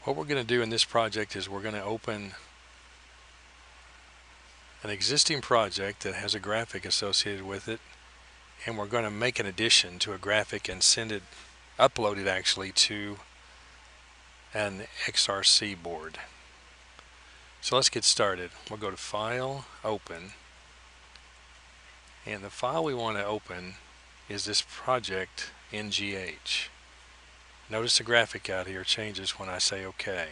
What we're going to do in this project is we're going to open an existing project that has a graphic associated with it, and we're going to make an addition to a graphic and upload it actually to an XRC board. So let's get started. We'll go to File, Open, and the file we want to open is this project NGH. Notice the graphic out here changes when I say OK.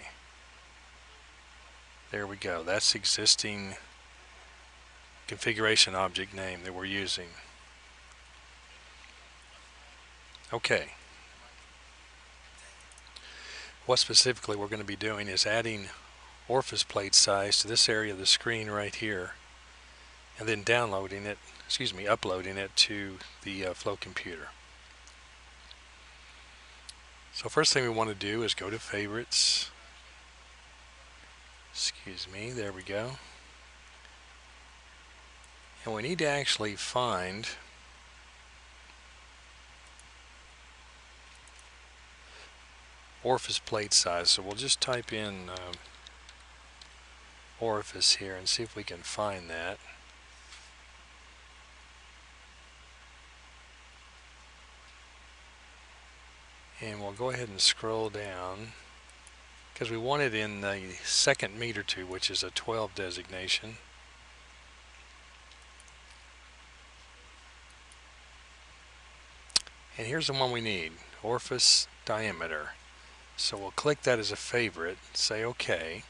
There we go. That's the existing configuration object name that we're using. OK. What specifically we're going to be doing is adding orifice plate size to this area of the screen right here, and then uploading it to the Flow computer. So first thing we want to do is go to Favorites. There we go. And we need to actually find orifice plate size. So we'll just type in orifice here and see if we can find that. And we'll go ahead and scroll down because we want it in the second meter tube, which is a 12 designation. And here's the one we need, orifice diameter. So we'll click that as a favorite, say OK.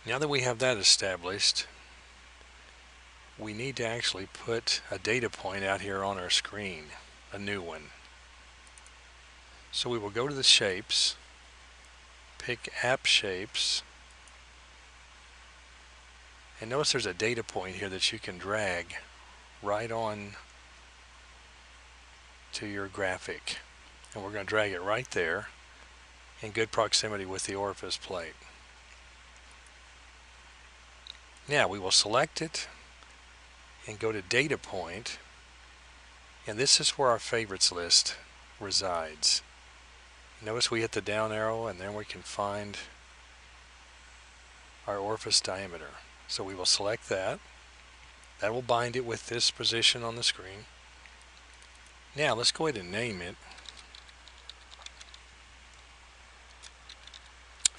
Now that we have that established, we need to actually put a data point out here on our screen, a new one. So we will go to the shapes, pick App Shapes, and notice there's a data point here that you can drag right on to your graphic. And we're going to drag it right there in good proximity with the orifice plate. Now we will select it and go to Data Point, and this is where our favorites list resides. Notice we hit the down arrow and then we can find our orifice diameter. So we will select that. That will bind it with this position on the screen. Now let's go ahead and name it.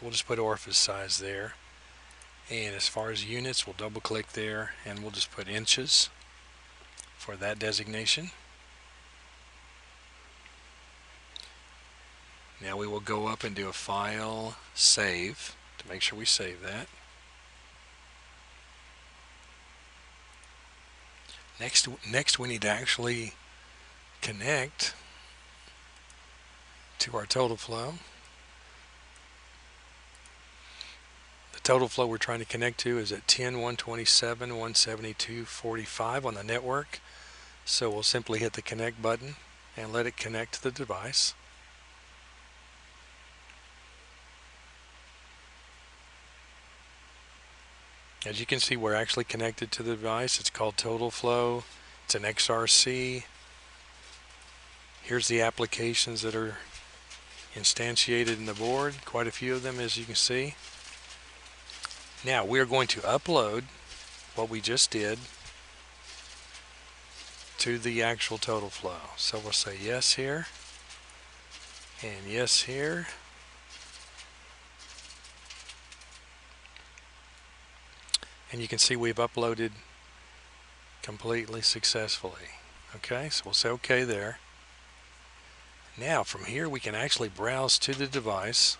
We'll just put orifice size there. And as far as units, we'll double click there and we'll just put inches for that designation. Now we will go up and do a File, Save, to make sure we save that. Next we need to actually connect to our Totalflow. The Totalflow we're trying to connect to is at 10.127.172.45 on the network. So we'll simply hit the connect button and let it connect to the device. As you can see, we're actually connected to the device. It's called Totalflow. It's an XRC. Here's the applications that are instantiated in the board. Quite a few of them, as you can see. Now we are going to upload what we just did to the actual Totalflow. So we'll say yes here and yes here. And you can see we've uploaded completely successfully. Okay, so we'll say OK there. Now from here we can actually browse to the device.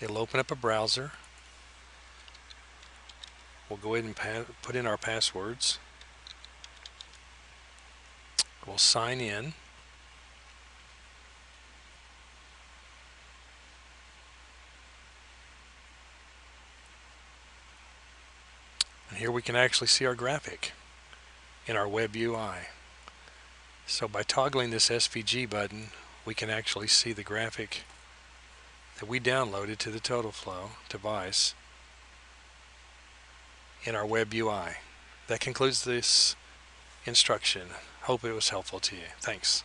It'll open up a browser. We'll go ahead and put in our passwords. We'll sign in. And here we can actually see our graphic in our web UI. So by toggling this SVG button, we can actually see the graphic that we downloaded to the Totalflow device in our web UI. That concludes this instruction. Hope it was helpful to you. Thanks.